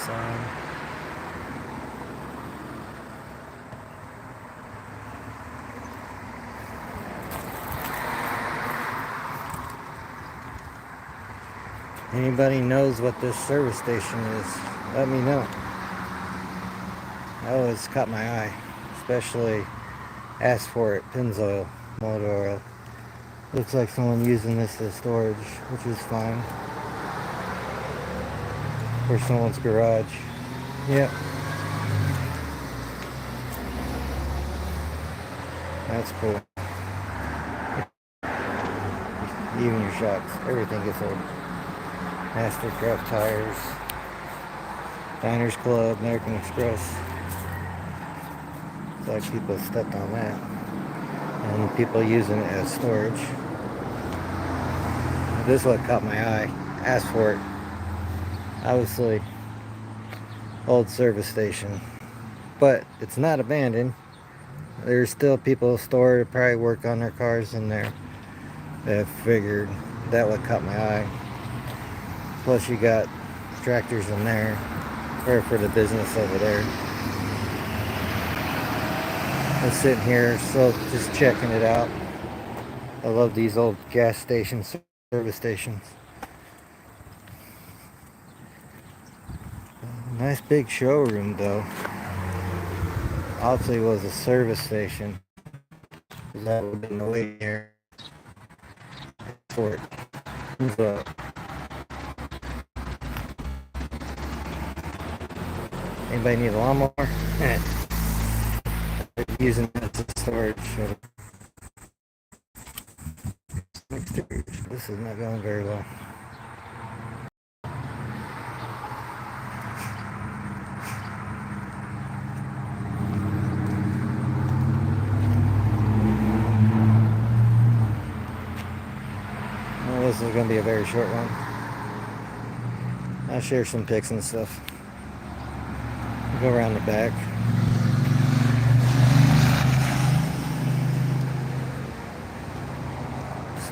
sign. Anybody knows what this service station is, let me know. That always caught my eye, especially asked for it, Pennzoil motor oil. Looks like someone using this as storage, which is fine. For someone's garage. Yep. That's cool. Even your shocks, everything gets old. Mastercraft tires, Diners Club, American Express. It's like people stepped on that. And people using it as storage. This is what caught my eye. Asked for it. Obviously, old service station. But it's not abandoned. There's still people store, probably work on their cars in there. I figured that would caught my eye. Plus you got tractors in there, or for the business over there. I'm sitting here, so just checking it out. I love these old gas stations, service stations. Nice big showroom though. Obviously it was a service station. That would have been the way here for it. Move up. Anybody need a lawnmower? Using it as storage. This is not going very well. Well, this is going to be a very short one. I'll share some pics and stuff. Go around the back.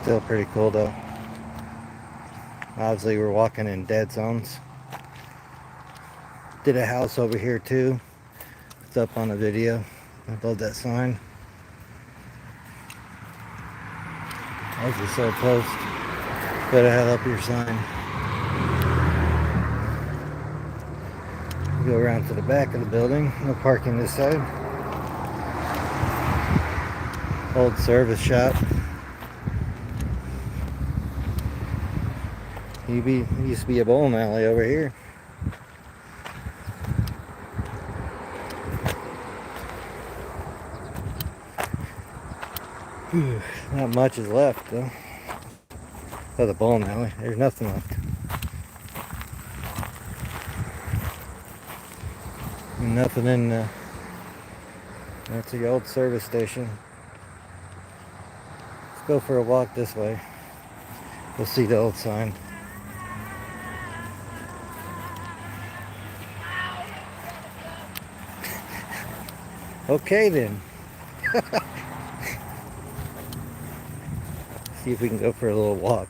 Still pretty cool though. Obviously we're walking in dead zones. Did a house over here too. It's up on the video. Above that sign. As you said, post. Better have up your sign. Go around to the back of the building. No parking this side. Old service shop. Used to be a bowling alley over here. Not much is left though. Oh, the bowling alley. There's nothing left. Nothing in that's the old service station. Let's go for a walk this way. We'll see the old sign. Okay then. See if we can go for a little walk.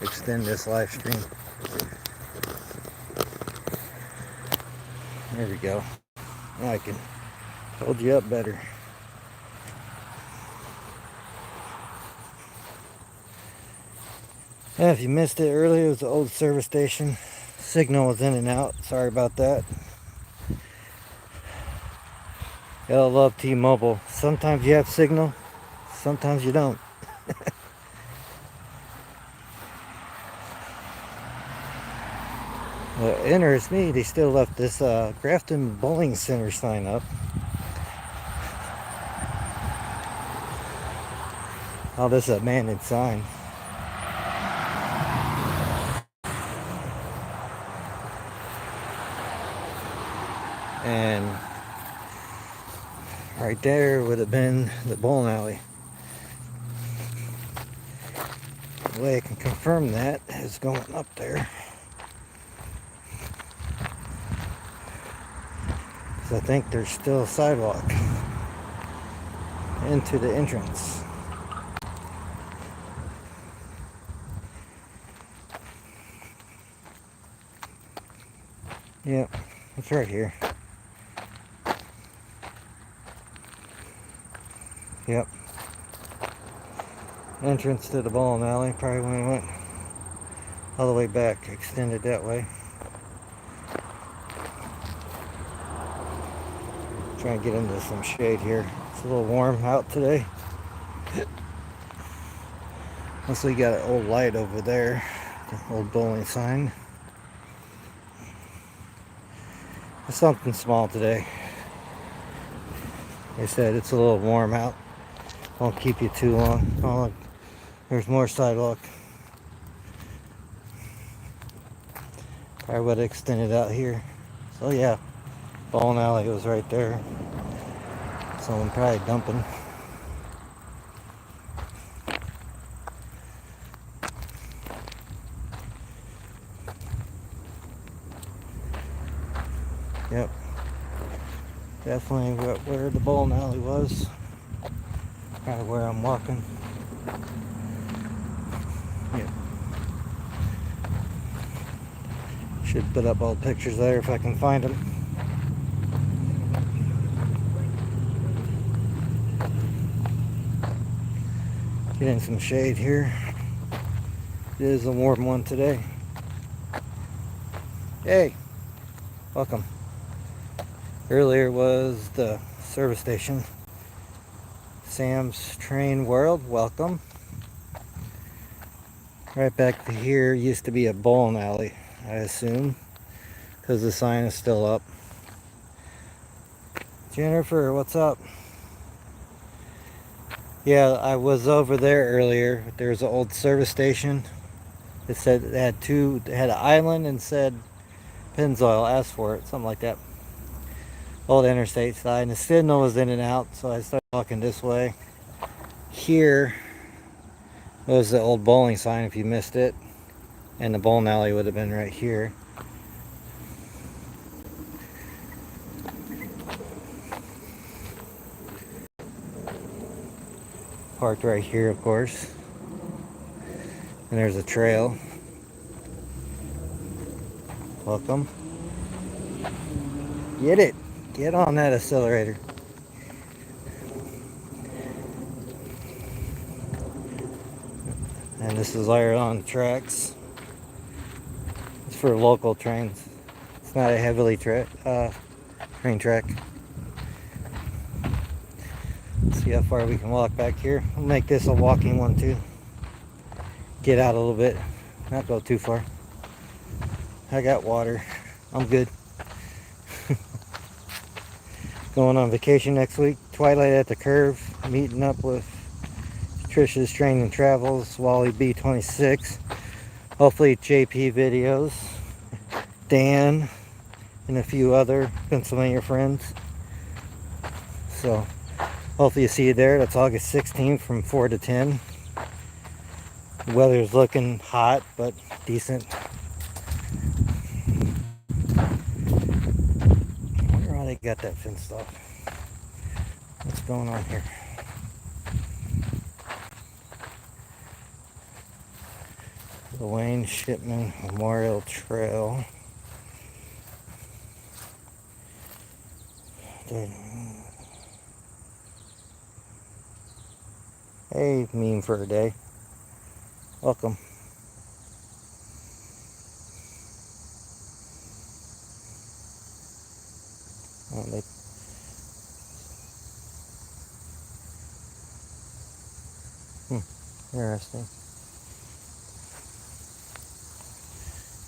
Extend this live stream. There we go. Now I can hold you up better. Yeah, if you missed it earlier, it was the old service station. Signal was in and out. Sorry about that. Gotta love T-Mobile. Sometimes you have signal, sometimes you don't. What interests me, they still left this Grafton Bowling Center sign up. Oh, this is a abandoned sign. And right there would have been the bowling alley. The way I can confirm that is going up there. So I think there's still a sidewalk into the entrance. Yep, it's right here. Yep. Entrance to the bowling alley, probably when we went all the way back, extended that way. Trying to get into some shade here. It's a little warm out today. Unless we got an old light over there, the old bowling sign. It's something small today. Like I said, it's a little warm out. Won't keep you too long. Oh, look, there's more sidewalk. Probably would have extended out here. So yeah, bowling alley was right there. Someone probably dumping. Yep. Definitely where the bowling alley was. Kind of where I'm walking. Yep. Should put up old pictures there if I can find them. Getting some shade here. It is a warm one today. Hey, welcome. Earlier was the service station. Sam's Train World, welcome. Right back to here used to be a bowling alley, I assume, because the sign is still up. Jennifer, what's up? Yeah, I was over there earlier. There's an old service station. It said it had an island and said Pennzoil, ask for it, something like that. Old interstate side, and the signal was in and out, so I started walking this way. Here was the old bowling sign if you missed it, and the bowling alley would have been right here. Parked right here, of course. And there's a trail. Welcome. Get it. Get on that accelerator. And this is right on the tracks. It's for local trains. It's not a heavily train track. Let's see how far we can walk back here. We'll make this a walking one too. Get out a little bit. Not go too far. I got water. I'm good. Going on vacation next week. Twilight at the Curve. Meeting up with Trisha's Training Travels. Wally B26. Hopefully JP videos. Dan. And a few other Pennsylvania friends. So hopefully you see you there. That's August 16th from 4 to 10. The weather's looking hot, but decent. I wonder how they got that fenced off. What's going on here? The Wayne Shipman Memorial Trail. Hey, meme for a day. Welcome. Oh, interesting.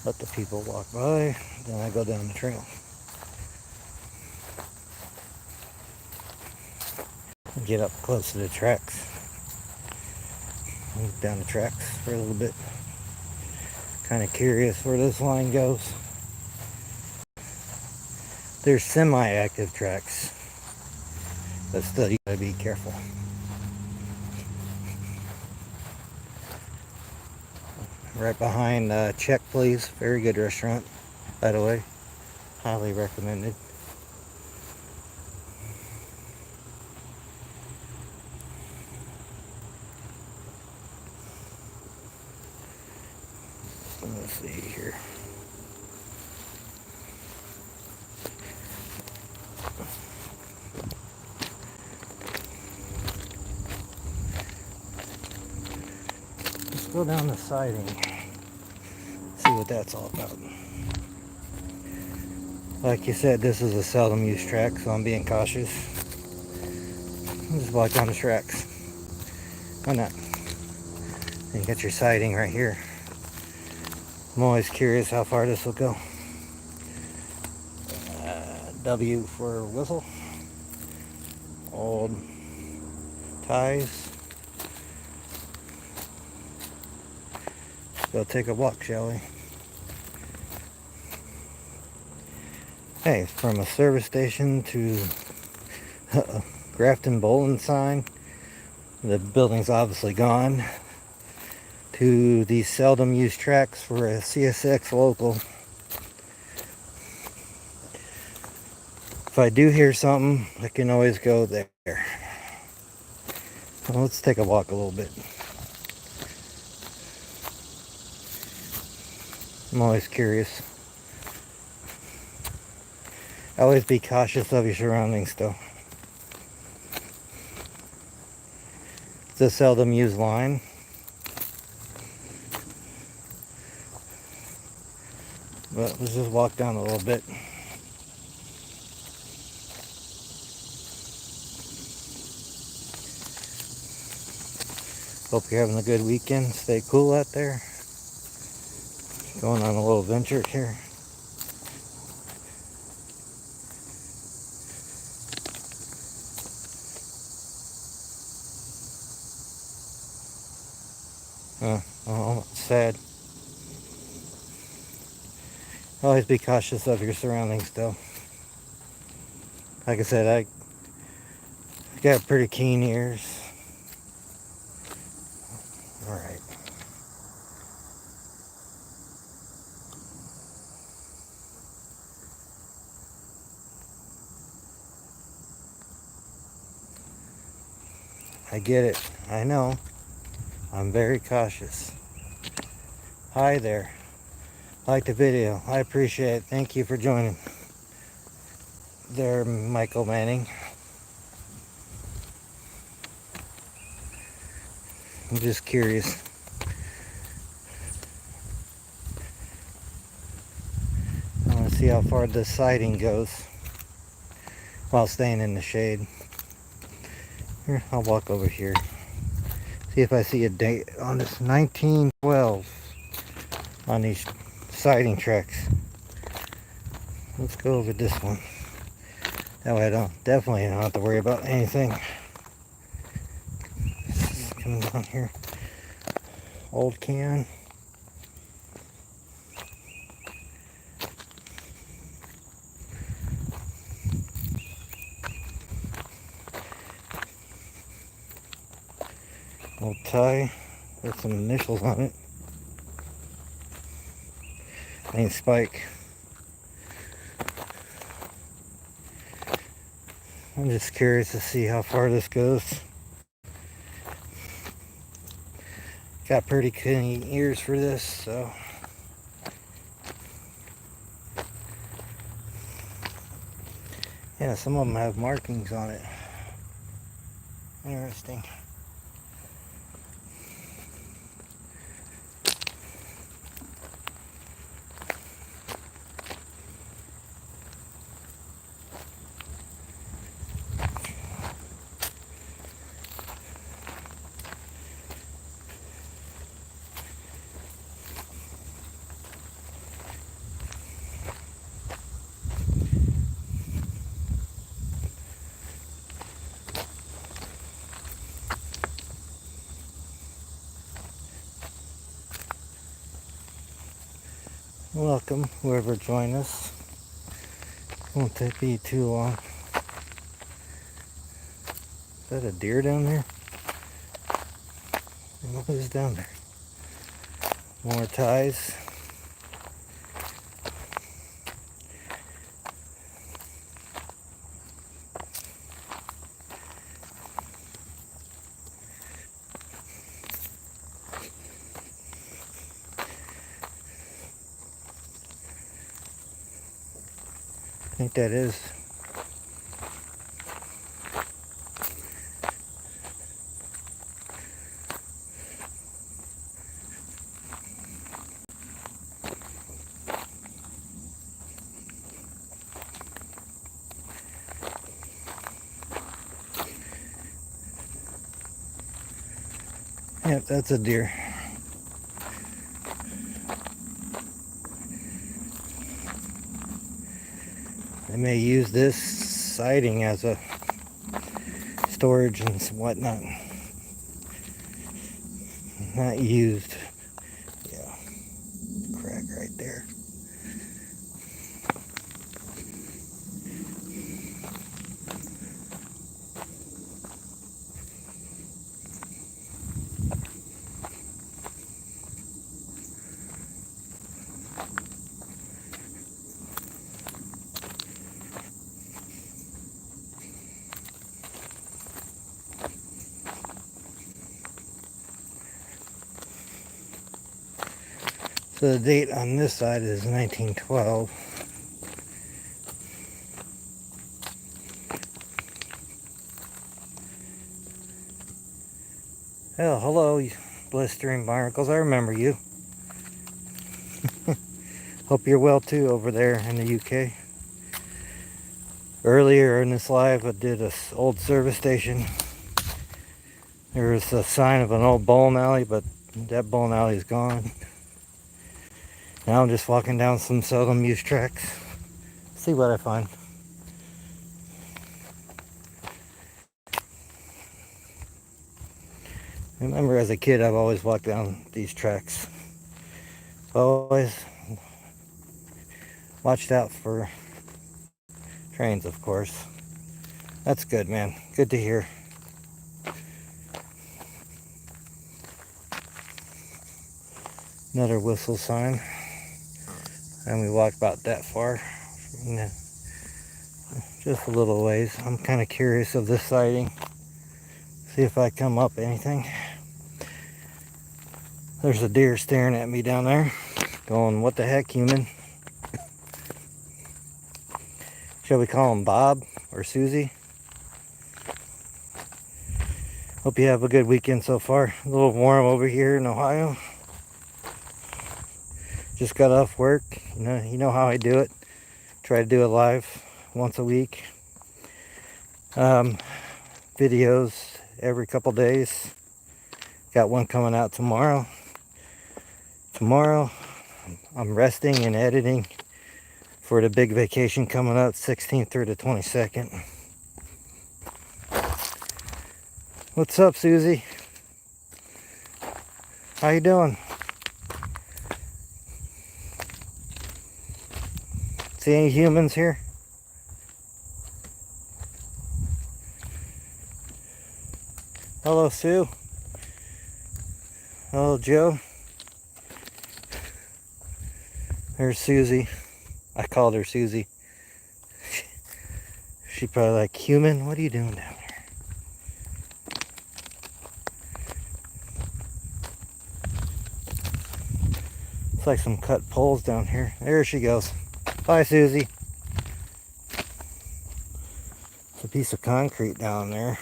Let the people walk by, then I go down the trail. Get up close to the tracks. Move down the tracks for a little bit. Kind of curious where this line goes. There's semi-active tracks, but still you gotta be careful. Right behind Check Please, very good restaurant, by the way, highly recommended. see here. Let's go down the siding. See what that's all about. Like you said, this is a seldom used track, so I'm being cautious. I'll just walk down the tracks. Why not? And you got your siding right here. I'm always curious how far this will go. W for whistle. Old ties. Let's go take a walk, shall we? Hey, from a service station to a Grafton Bowling sign. The building's obviously gone. To these seldom used tracks for a CSX local. If I do hear something, I can always go there. Well, let's take a walk a little bit. I'm always curious. Always be cautious of your surroundings, though. It's a seldom used line. But let's just walk down a little bit. Hope you're having a good weekend. Stay cool out there. Going on a little venture here. Oh, it's sad. Always be cautious of your surroundings, though. Like I said, I got pretty keen ears. Alright. I get it. I know. I'm very cautious. Hi there. Like the video. I appreciate it. Thank you for joining. There, Michael Manning. I'm just curious. I want to see how far the siding goes while staying in the shade. Here, I'll walk over here. See if I see a date on this. 1912 on these siding tracks. Let's go over this one. That way I definitely don't have to worry about anything. Coming down here. Old can. Old tie with some initials on it. Main spike. I'm just curious to see how far this goes. Got pretty keen ears for this, so. Yeah, some of them have markings on it. Interesting. Welcome, whoever joined us. Won't that be too long? Is that a deer down there? What is down there? More ties. think that is. Yep, that's a deer. I may use this siding as a storage and whatnot. Not used. Yeah, crack right there. So the date on this side is 1912. Oh, hello, you blistering barnacles. I remember you. Hope you're well too over there in the UK. Earlier in this live, I did an old service station. There was a sign of an old bowling alley, but that bowling alley is gone. Now I'm just walking down some seldom used tracks. See what I find. I remember as a kid, I've always walked down these tracks. Always watched out for trains, of course. That's good, man. Good to hear. Another whistle sign. And we walked about that far. Just a little ways. I'm kind of curious of this sighting. See if I come up anything. There's a deer staring at me down there. Going, what the heck, human? Shall we call him Bob or Susie? Hope you have a good weekend so far. A little warm over here in Ohio. Just got off work. You know how I do it. Try to do it live once a week. Videos every couple days. Got one coming out tomorrow. Tomorrow I'm resting and editing for the big vacation coming up 16th through the 22nd. What's up, Susie? How you doing? See any humans here? Hello, Sue. Hello, Joe. There's Susie. I called her Susie. She probably like, human, what are you doing down there? It's like some cut poles down here. There she goes. Bye, Susie. It's a piece of concrete down there.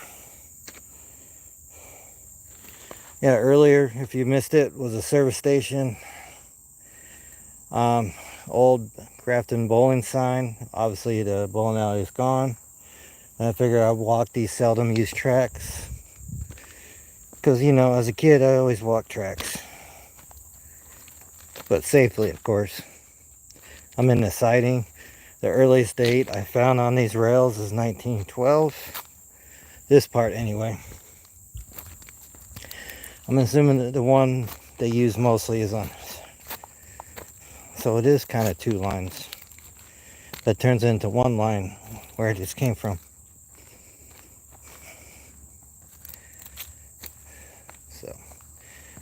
Yeah, earlier, if you missed it, was a service station. Old Grafton bowling sign. Obviously, the bowling alley is gone. And I figured I'd walk these seldom used tracks. Because, you know, as a kid, I always walked tracks. But safely, of course. I'm in the siding. The earliest date I found on these rails is 1912. This part, anyway. I'm assuming that the one they use mostly is on. So it is kind of two lines. That turns into one line where it just came from. So,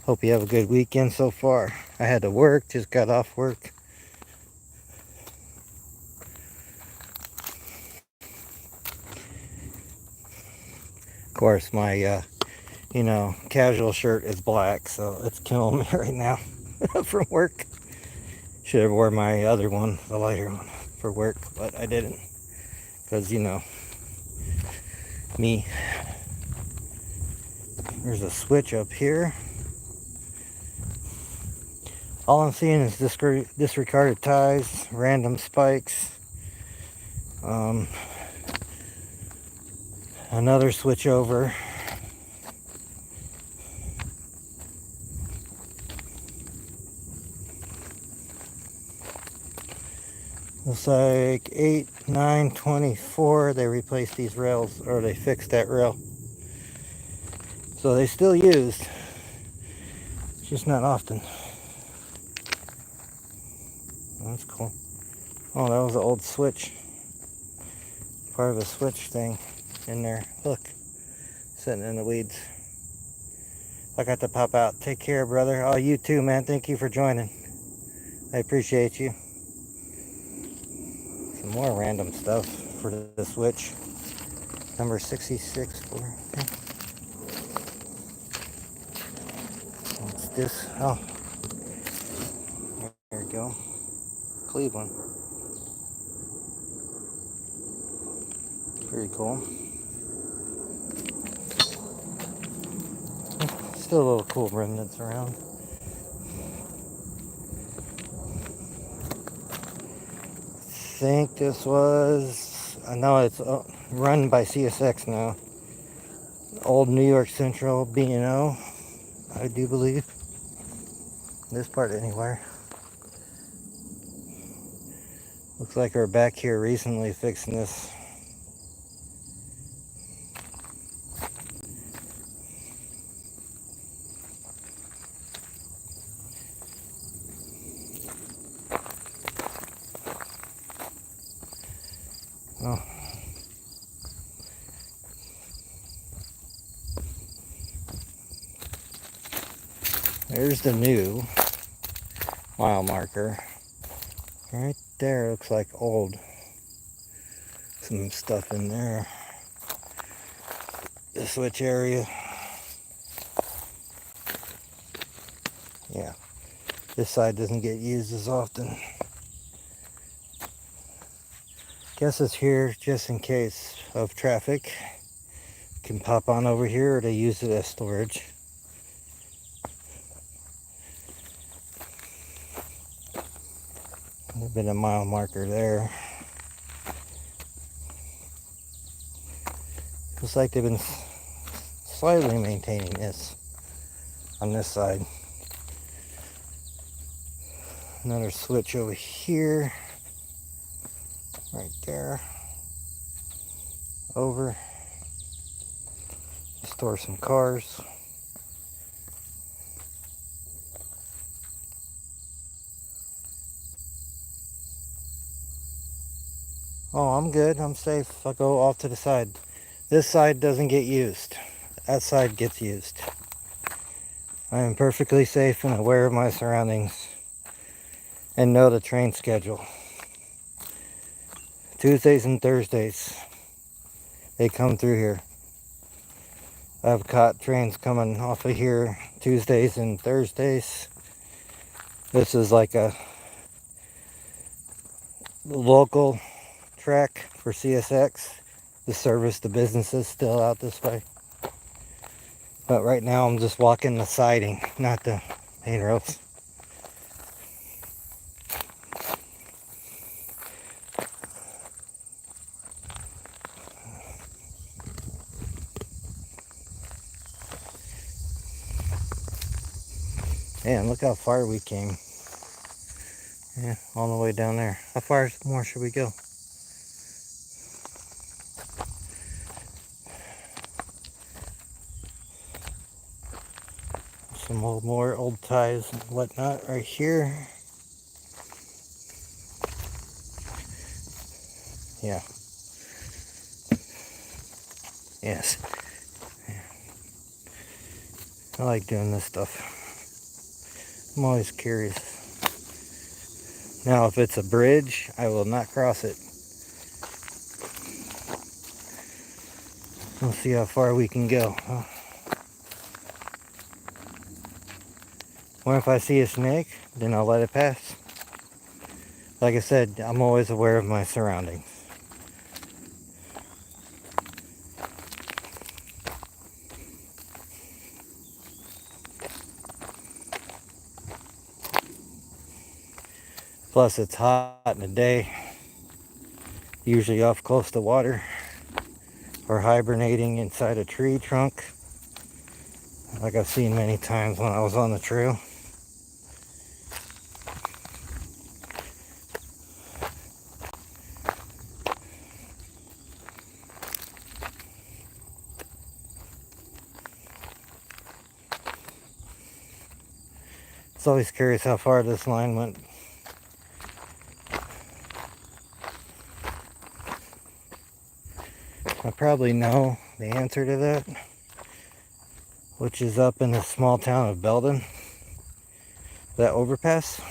hope you have a good weekend so far. I had to work, just got off work. Of course, my, casual shirt is black, so it's killing me right now from work. Should have worn my other one, the lighter one, for work, but I didn't. because, you know, me. There's a switch up here. All I'm seeing is disregarded ties, random spikes, another switch over. Looks like 8, 9, 24, they replaced these rails, or they fixed that rail. So they still used, it's just not often. That's cool. Oh, that was an old switch. Part of a switch thing in there. Look, sitting in the weeds. I got to pop out. Take care, brother. Oh, you too, man. Thank you for joining. I appreciate you. Some more random stuff for the switch. Number 66. What's this? Oh, there we go. Cleveland. Very cool. Still a little cool remnants around. I think this was, I know it's run by CSX now. Old New York Central B&O, I do believe. This part anywhere. Looks like we're back here recently fixing this. Oh. There's the new mile marker. Right there, looks like old. Some stuff in there. The switch area. Yeah, this side doesn't get used as often. Guess it's here just in case of traffic. Can pop on over here, or they use it as storage. There's been a mile marker there. Looks like they've been slightly maintaining this on this side. Another switch over here, right there. Over. Store some cars. Oh, I'm good. I'm safe. I'll go off to the side. This side doesn't get used. That side gets used. I am perfectly safe and aware of my surroundings and know the train schedule. Tuesdays and Thursdays, they come through here. I've caught trains coming off of here Tuesdays and Thursdays. This is like a local track for CSX to service the businesses still out this way. But right now I'm just walking the siding, not the main roads. Man, look how far we came. Yeah, all the way down there. How far more should we go? Some more old ties and whatnot right here. Yeah. Yes. I like doing this stuff. I'm always curious. Now, if it's a bridge, I will not cross it. We'll see how far we can go. Or if I see a snake, then I'll let it pass. Like I said, I'm always aware of my surroundings. Plus it's hot in the day, usually off close to water or hibernating inside a tree trunk, like I've seen many times when I was on the trail. It's always curious how far this line went. I probably know the answer to that, which is up in the small town of Belden, that overpass.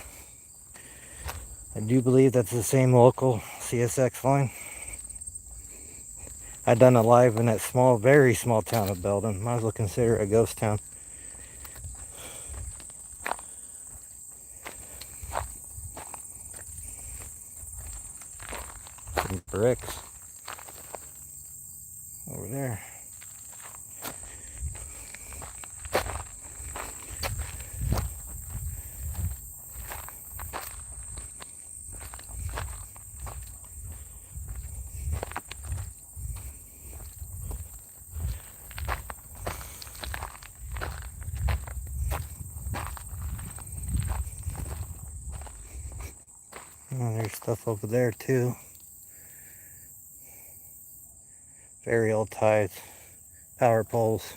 I do believe that's the same local CSX line. I done a live in that small, very small town of Belden. Might as well consider it a ghost town. Some bricks over there. Oh, there's stuff over there too. Very old ties, power poles.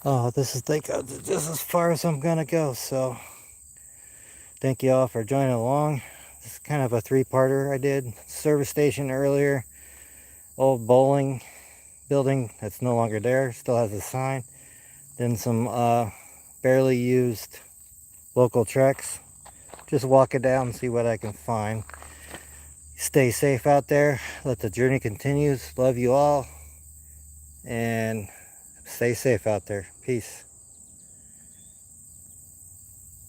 Oh, this is as far as I'm gonna go. So thank you all for joining along. This is kind of a three-parter I did. Service station earlier, old bowling building that's no longer there, still has a sign. Then some barely used local treks. Just walk it down and see what I can find. Stay safe out there. Let the journey continues. Love you all. And stay safe out there. Peace.